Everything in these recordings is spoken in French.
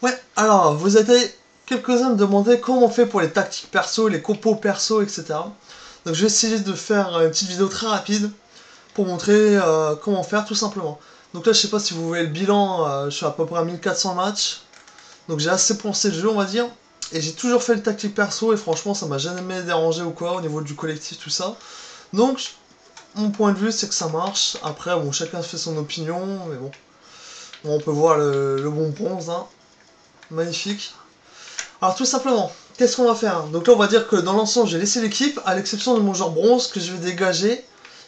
Ouais, alors, vous êtes quelques-uns me demander comment on fait pour les tactiques perso, les compos perso, etc. Donc je vais essayer de faire une petite vidéo très rapide pour montrer comment faire tout simplement. Donc là, je sais pas si vous voyez le bilan, je suis à peu près à 1400 matchs. Donc j'ai assez poncé le jeu, on va dire. Et j'ai toujours fait le tactique perso et franchement, ça m'a jamais dérangé ou quoi au niveau du collectif, tout ça. Donc, mon point de vue, c'est que ça marche. Après, bon, chacun fait son opinion, mais bon. Bon, on peut voir le bon bronze, hein. Magnifique. Alors tout simplement, qu'est-ce qu'on va faire? Donc là on va dire que dans l'ensemble j'ai laissé l'équipe, à l'exception de mon joueur bronze que je vais dégager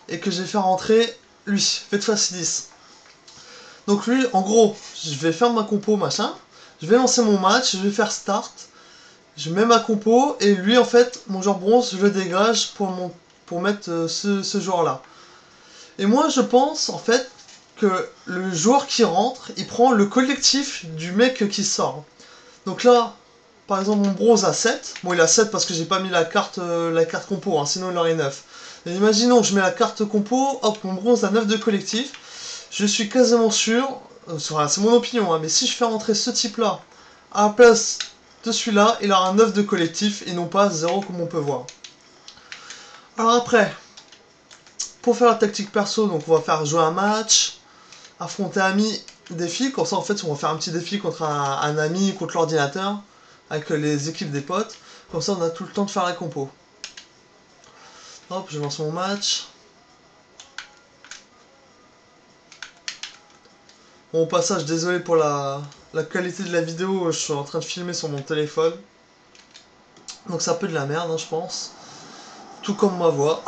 et que je vais faire rentrer lui, faites face 10. Donc lui, en gros, je vais faire ma compo machin, je vais lancer mon match, je vais faire start, je mets ma compo et lui en fait, mon joueur bronze, je le dégage pour mettre ce joueur là. Et moi je pense en fait que le joueur qui rentre, il prend le collectif du mec qui sort. Donc là, par exemple, mon bronze a 7. Bon, il a 7 parce que j'ai pas mis la carte compo, hein, sinon il aurait 9. Et imaginons que je mets la carte compo, hop, mon bronze a 9 de collectif. Je suis quasiment sûr, c'est mon opinion, hein, mais si je fais rentrer ce type-là à la place de celui-là, il aura un 9 de collectif et non pas 0 comme on peut voir. Alors après, pour faire la tactique perso, donc on va faire jouer un match, affronter amis, défi. Comme ça, en fait, on va faire un petit défi contre un ami, contre l'ordinateur, avec les équipes des potes. Comme ça, on a tout le temps de faire la compo. Hop, je lance mon match. Bon, au passage, désolé pour la qualité de la vidéo, je suis en train de filmer sur mon téléphone. Donc c'est un peu de la merde, hein, je pense. Tout comme ma voix.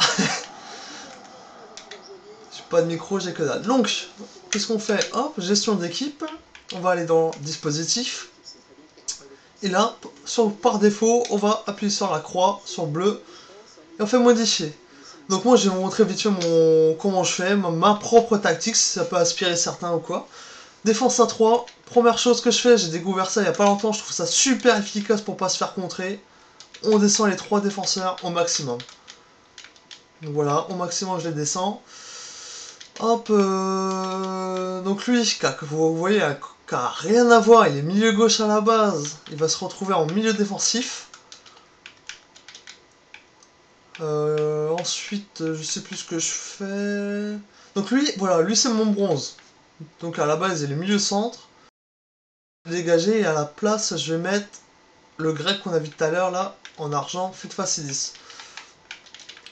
J'ai pas de micro, j'ai que dalle. Donc, qu'est-ce qu'on fait? Hop, gestion d'équipe. On va aller dans dispositif. Et là, par défaut, on va appuyer sur la croix, sur bleu, et on fait modifier. Donc moi je vais vous montrer vite fait comment je fais, ma propre tactique, si ça peut inspirer certains ou quoi. Défense à 3, première chose que je fais, j'ai découvert ça il y a pas longtemps, je trouve ça super efficace pour pas se faire contrer. On descend les 3 défenseurs au maximum. Donc voilà, au maximum je les descends. Hop, donc lui, vous voyez, qui a rien à voir, il est milieu gauche à la base, il va se retrouver en milieu défensif. Ensuite, je sais plus ce que je fais. Donc lui, voilà, lui c'est mon bronze. Donc à la base, il est milieu centre. Dégagé et à la place, je vais mettre le grec qu'on a vu tout à l'heure là, en argent, fut facilitis.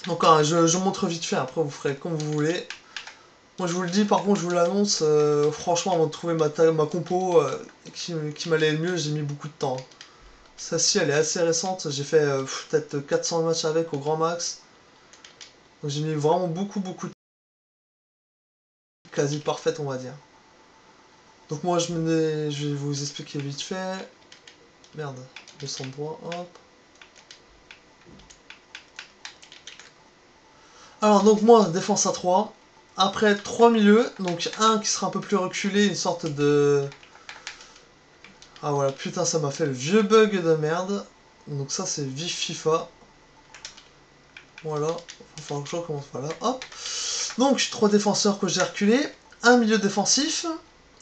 Donc je montre vite fait, après vous ferez comme vous voulez. Moi je vous le dis, par contre je vous l'annonce, franchement avant de trouver ma compo qui m'allait le mieux, j'ai mis beaucoup de temps. Celle-ci elle est assez récente, j'ai fait peut-être 400 matchs avec au grand max. Donc j'ai mis vraiment beaucoup de temps, quasi parfaite on va dire. Donc moi je vais vous expliquer vite fait. Merde, descendre droit, hop. Alors donc moi, défense à 3. Après 3 milieux, donc un qui sera un peu plus reculé, une sorte de... Ah voilà, putain ça m'a fait le vieux bug de merde. Donc ça c'est vif FIFA. Voilà, il va falloir que je recommence, voilà, hop. Donc 3 défenseurs que j'ai reculés, un milieu défensif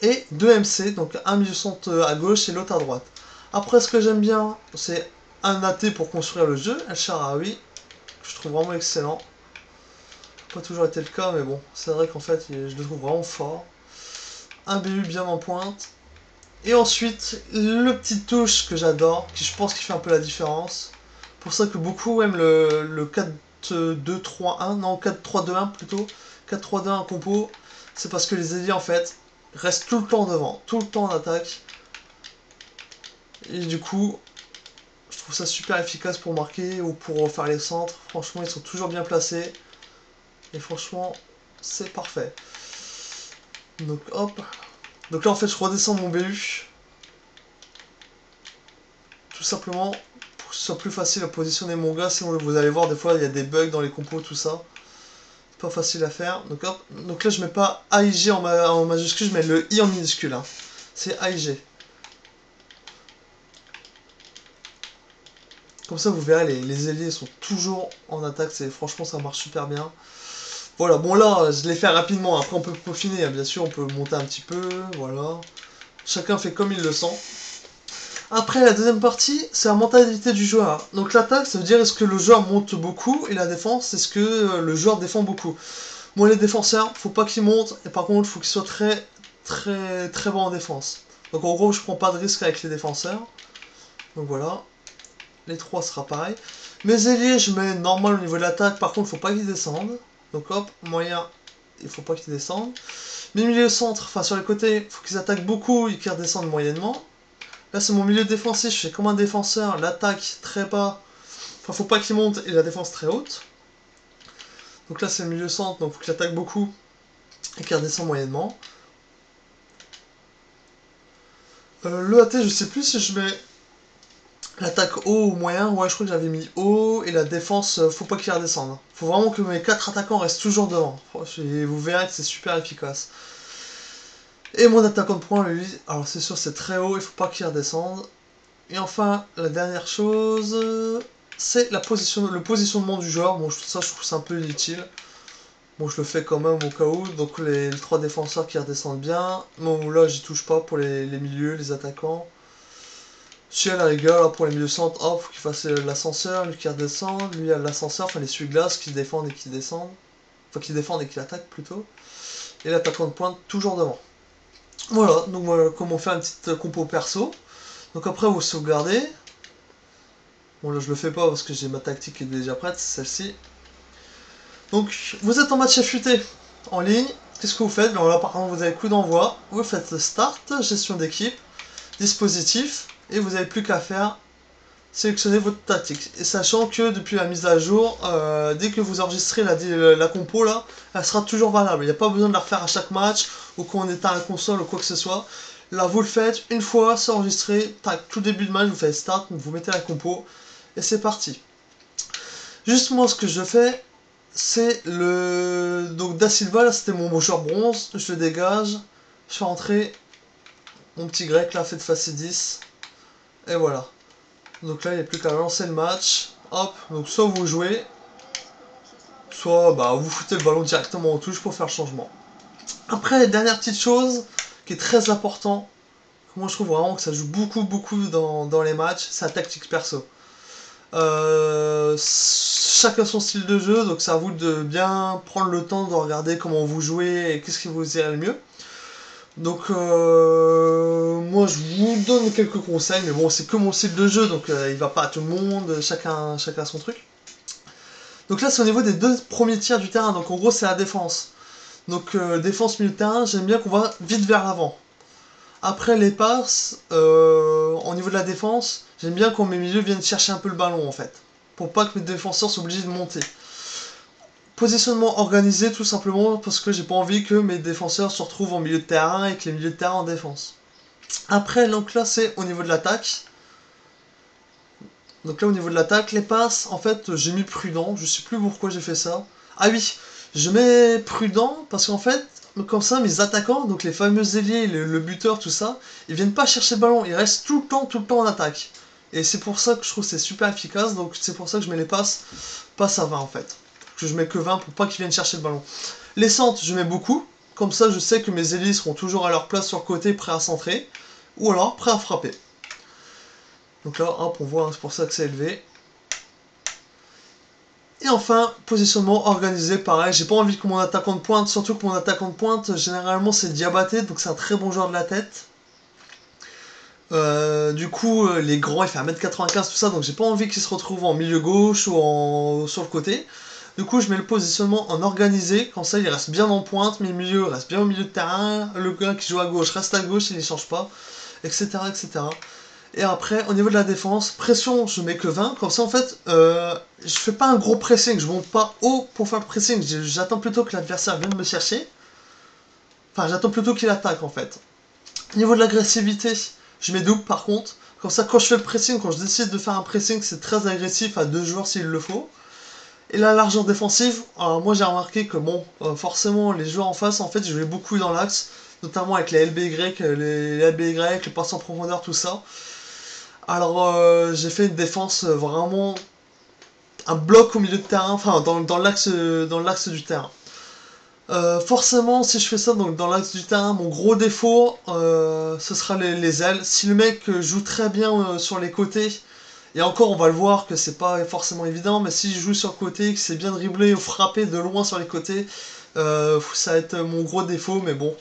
et 2 MC, donc un milieu centre à gauche et l'autre à droite. Après ce que j'aime bien, c'est un AT pour construire le jeu, El Shaarawy, que je trouve vraiment excellent. Pas toujours été le cas, mais bon, c'est vrai qu'en fait, je le trouve vraiment fort. Un BU bien en pointe. Et ensuite, le petit touche que j'adore, qui je pense qui fait un peu la différence. Pour ça que beaucoup aiment le 4-2-3-1, non 4-3-2-1 plutôt. 4-3-2-1 compo, c'est parce que les ailiers en fait restent tout le temps devant, tout le temps en attaque. Et du coup, je trouve ça super efficace pour marquer ou pour faire les centres. Franchement, ils sont toujours bien placés. Et franchement, c'est parfait. Donc hop. Donc là en fait je redescends mon BU. Tout simplement pour que ce soit plus facile à positionner mon gars. Sinon vous allez voir des fois il y a des bugs dans les compos, tout ça. C'est pas facile à faire. Donc hop. Donc là je mets pas AIG en majuscule, je mets le I en minuscule. Hein. C'est AIG. Comme ça vous verrez les ailiers sont toujours en attaque. Franchement ça marche super bien. Voilà, bon là je l'ai fait rapidement. Après on peut peaufiner, hein. Bien sûr on peut monter un petit peu. Voilà. Chacun fait comme il le sent. Après, la deuxième partie, c'est la mentalité du joueur. Donc l'attaque, ça veut dire est-ce que le joueur monte beaucoup, et la défense, est-ce que le joueur défend beaucoup. Moi, les défenseurs, faut pas qu'ils montent, et par contre, faut qu'ils soient très bons en défense. Donc en gros, je prends pas de risque avec les défenseurs. Donc voilà, les trois sera pareil. Mes ailiers, je mets normal au niveau de l'attaque, par contre, faut pas qu'ils descendent. Donc hop, moyen, il faut pas qu'ils descendent. Mes milieux centre, enfin sur les côtés, faut qu'ils attaquent beaucoup et qu'ils redescendent moyennement. Là, c'est mon milieu défensif, je fais comme un défenseur, l'attaque très bas, enfin faut pas qu'il monte, et la défense très haute. Donc là, c'est le milieu centre, donc faut qu'il attaque beaucoup et qu'il redescende moyennement. Le AT, je sais plus si je mets l'attaque haut ou moyen. Ouais, je crois que j'avais mis haut, et la défense, faut pas qu'il redescende. Faut vraiment que mes 4 attaquants restent toujours devant. Et vous verrez que c'est super efficace. Et mon attaquant de poing, lui, alors c'est sûr, c'est très haut, il faut pas qu'il redescende. Et enfin, la dernière chose, c'est le positionnement du joueur. Bon, ça, je trouve ça un peu inutile. Bon, je le fais quand même au cas où. Donc, les 3 défenseurs qui redescendent bien. Bon, là, j'y touche pas pour les milieux, les attaquants. Si à la rigueur, là, pour les milieux centres, hop, faut qu'il fasse l'ascenseur, lui qui redescend. Lui à l'ascenseur, enfin les essuie-glaces qui défendent et qui descendent. Enfin, qui défendent et qui attaquent plutôt. Et l'attaquant de pointe toujours devant. Voilà, donc voilà comment faire une petite compo perso. Donc après, vous sauvegardez. Bon, là, je le fais pas parce que j'ai ma tactique qui est déjà prête, celle-ci. Donc, vous êtes en match affûté en ligne. Qu'est-ce que vous faites? Là, par exemple, vous avez coup d'envoi. Vous faites start, gestion d'équipe, dispositif. Et vous n'avez plus qu'à faire sélectionner votre tactique. Et sachant que depuis la mise à jour, dès que vous enregistrez la compo, là, elle sera toujours valable. Il n'y a pas besoin de la refaire à chaque match ou quand on éteint la console ou quoi que ce soit. Là, vous le faites une fois, c'est enregistré. Tac, tout début de match, vous faites start, vous mettez la compo et c'est parti. Juste moi, ce que je fais, c'est le. Donc, Da Silva, là, c'était mon joueur bronze. Je le dégage. Je fais entrer mon petit grec, là, fait de face 10. Et voilà. Donc là, il n'y a plus qu'à lancer le match. Hop, donc soit vous jouez, soit bah, vous foutez le ballon directement en touche pour faire le changement. Après, dernière petite chose qui est très important, moi je trouve vraiment que ça joue beaucoup dans les matchs, c'est la tactique perso. Chacun son style de jeu, donc c'est à vous de bien prendre le temps de regarder comment vous jouez et qu'est-ce qui vous irait le mieux. Donc moi je vous donne quelques conseils, mais bon c'est que mon style de jeu, donc il va pas à tout le monde, chacun son truc. Donc là c'est au niveau des 2 premiers tiers du terrain, donc en gros c'est la défense. Donc défense milieu de terrain, j'aime bien qu'on va vite vers l'avant. Après les passes, au niveau de la défense, j'aime bien quand mes milieux viennent chercher un peu le ballon en fait. Pour pas que mes défenseurs soient obligés de monter. Positionnement organisé tout simplement parce que j'ai pas envie que mes défenseurs se retrouvent en milieu de terrain et que les milieux de terrain en défense. Après, donc là c'est au niveau de l'attaque. Donc là au niveau de l'attaque, les passes, en fait j'ai mis prudent, je sais plus pourquoi j'ai fait ça. Ah oui, je mets prudent parce qu'en fait, comme ça mes attaquants, donc les fameux ailiers, le buteur, tout ça, ils viennent pas chercher le ballon, ils restent tout le temps en attaque. Et c'est pour ça que je trouve que c'est super efficace, donc c'est pour ça que je mets les passes à 20 en fait. Que je mets que 20 pour pas qu'ils viennent chercher le ballon. Les centres, je mets beaucoup, comme ça je sais que mes ailiers seront toujours à leur place sur le côté, prêts à centrer, ou alors prêts à frapper. Donc là, hop, on voit, hein, c'est pour ça que c'est élevé. Et enfin, positionnement organisé, pareil, j'ai pas envie que mon attaquant de pointe, surtout que mon attaquant de pointe, généralement c'est Diabaté, donc c'est un très bon joueur de la tête. Du coup, les grands, il fait 1m95, tout ça, donc j'ai pas envie qu'il se retrouve en milieu gauche ou sur le côté. Du coup, je mets le positionnement en organisé, comme ça il reste bien en pointe, mes milieux restent bien au milieu de terrain, le gars qui joue à gauche reste à gauche, il ne change pas, etc., etc. Et après, au niveau de la défense, pression, je mets que 20. Comme ça, en fait, je fais pas un gros pressing. Je monte pas haut pour faire le pressing. J'attends plutôt que l'adversaire vienne me chercher. Enfin, j'attends plutôt qu'il attaque, en fait. Au niveau de l'agressivité, je mets double, par contre. Comme ça, quand je fais le pressing, quand je décide de faire un pressing, c'est très agressif à 2 joueurs s'il le faut. Et la largeur défensive, alors moi j'ai remarqué que, bon, forcément, les joueurs en face, en fait, je jouais beaucoup dans l'axe. Notamment avec les LBY, les les passes en profondeur, tout ça. Alors, j'ai fait une défense vraiment un bloc au milieu de terrain, enfin dans l'axe du terrain. Forcément, si je fais ça donc, dans l'axe du terrain, mon gros défaut, ce sera les ailes. Si le mec joue très bien sur les côtés, et encore on va le voir que c'est pas forcément évident, mais s'il joue sur le côté, que c'est bien dribbler ou frapper de loin sur les côtés, ça va être mon gros défaut, mais bon,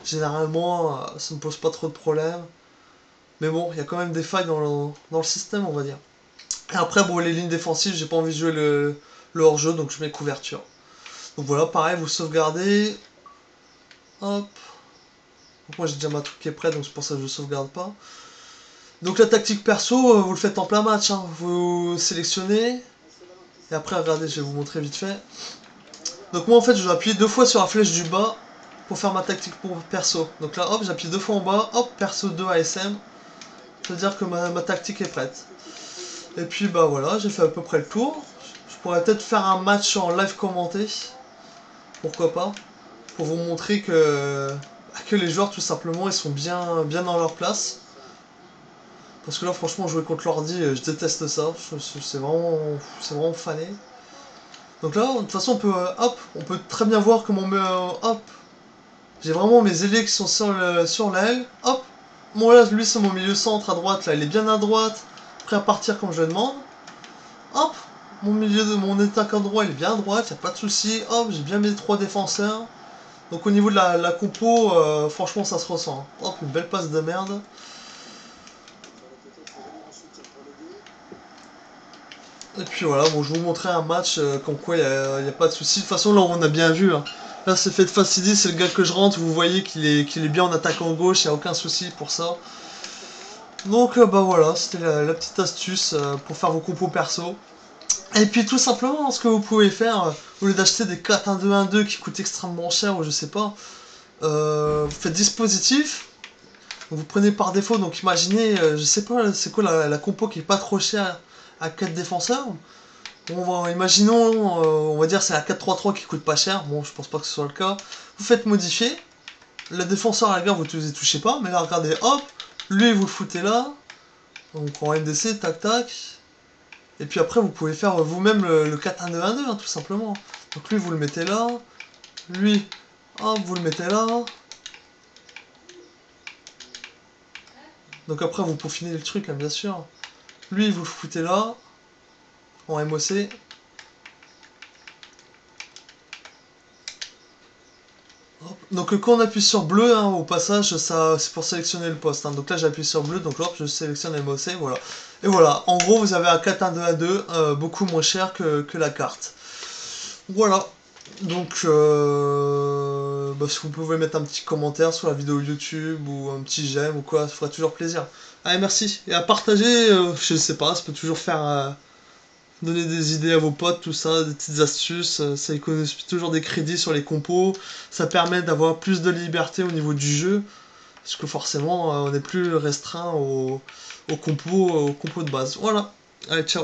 généralement, ça me pose pas trop de problèmes. Mais bon, il y a quand même des failles dans le système, on va dire. Et après, bon, les lignes défensives, j'ai pas envie de jouer le hors-jeu, donc je mets couverture. Donc voilà, pareil, vous sauvegardez. Hop. Donc moi j'ai déjà ma truc qui est prêt, donc c'est pour ça que je sauvegarde pas. Donc la tactique perso, vous le faites en plein match. Hein. Vous sélectionnez. Et après, regardez, je vais vous montrer vite fait. Donc moi en fait, je dois appuyer 2 fois sur la flèche du bas pour faire ma tactique pour perso. Donc là, hop, j'appuie 2 fois en bas. Hop, perso 2 ASM. Ça veut dire que ma tactique est prête. Et puis bah voilà, j'ai fait à peu près le tour. Je pourrais peut-être faire un match en live commenté. Pourquoi pas. Pour vous montrer que les joueurs tout simplement ils sont bien dans leur place. Parce que là franchement jouer contre l'ordi je déteste ça, c'est vraiment fané. Donc là de toute façon on peut très bien voir comment hop, j'ai vraiment mes ailiers qui sont sur l'aile, hop, bon là lui c'est mon milieu centre à droite, là il est bien à droite, prêt à partir comme je le demande, hop, mon attaquant droit il est bien à droite, y a pas de souci, hop j'ai bien mes 3 défenseurs. Donc au niveau de la compo, franchement ça se ressent. Hop, une belle passe de merde. Et puis voilà, bon je vous montrais un match comme quoi il n'y a pas de souci. De toute façon là on a bien vu. Hein. Là c'est fait de Facidi, c'est le gars que je rentre, vous voyez qu'il est bien en attaquant gauche, il n'y a aucun souci pour ça. Donc bah voilà, c'était la petite astuce pour faire vos compos perso. Et puis tout simplement, ce que vous pouvez faire, au lieu d'acheter des 4-1-2-1-2 qui coûtent extrêmement cher ou je sais pas, vous faites dispositif. Vous prenez par défaut, donc imaginez, je sais pas, c'est quoi la compo qui est pas trop chère à 4 défenseurs. Imaginons, on va dire c'est la 4-3-3 qui coûte pas cher, bon je pense pas que ce soit le cas. Vous faites modifier, le défenseur à la gare vous ne touchez pas, mais là regardez, hop, lui vous le foutez là, donc en MDC, tac tac. Et puis après vous pouvez faire vous-même le 4-1-2-1-2 hein, tout simplement. Donc lui vous le mettez là, lui, hop, vous le mettez là. Donc après vous peaufinez le truc hein, bien sûr. Lui vous le foutez là, en MOC. Hop. Donc quand on appuie sur bleu, hein, au passage, c'est pour sélectionner le poste. Hein. Donc là j'appuie sur bleu, donc hop, je sélectionne MOC, voilà. Et voilà, en gros vous avez un 4-1-2-1-2, beaucoup moins cher que la carte. Voilà. Donc bah, si vous pouvez mettre un petit commentaire sur la vidéo YouTube ou un petit j'aime ou quoi, ça fera toujours plaisir. Allez merci. Et à partager, je sais pas, ça peut toujours faire... donner des idées à vos potes, tout ça, des petites astuces, ça économise toujours des crédits sur les compos, ça permet d'avoir plus de liberté au niveau du jeu, parce que forcément on n'est plus restreint aux compos de base. Voilà, allez ciao.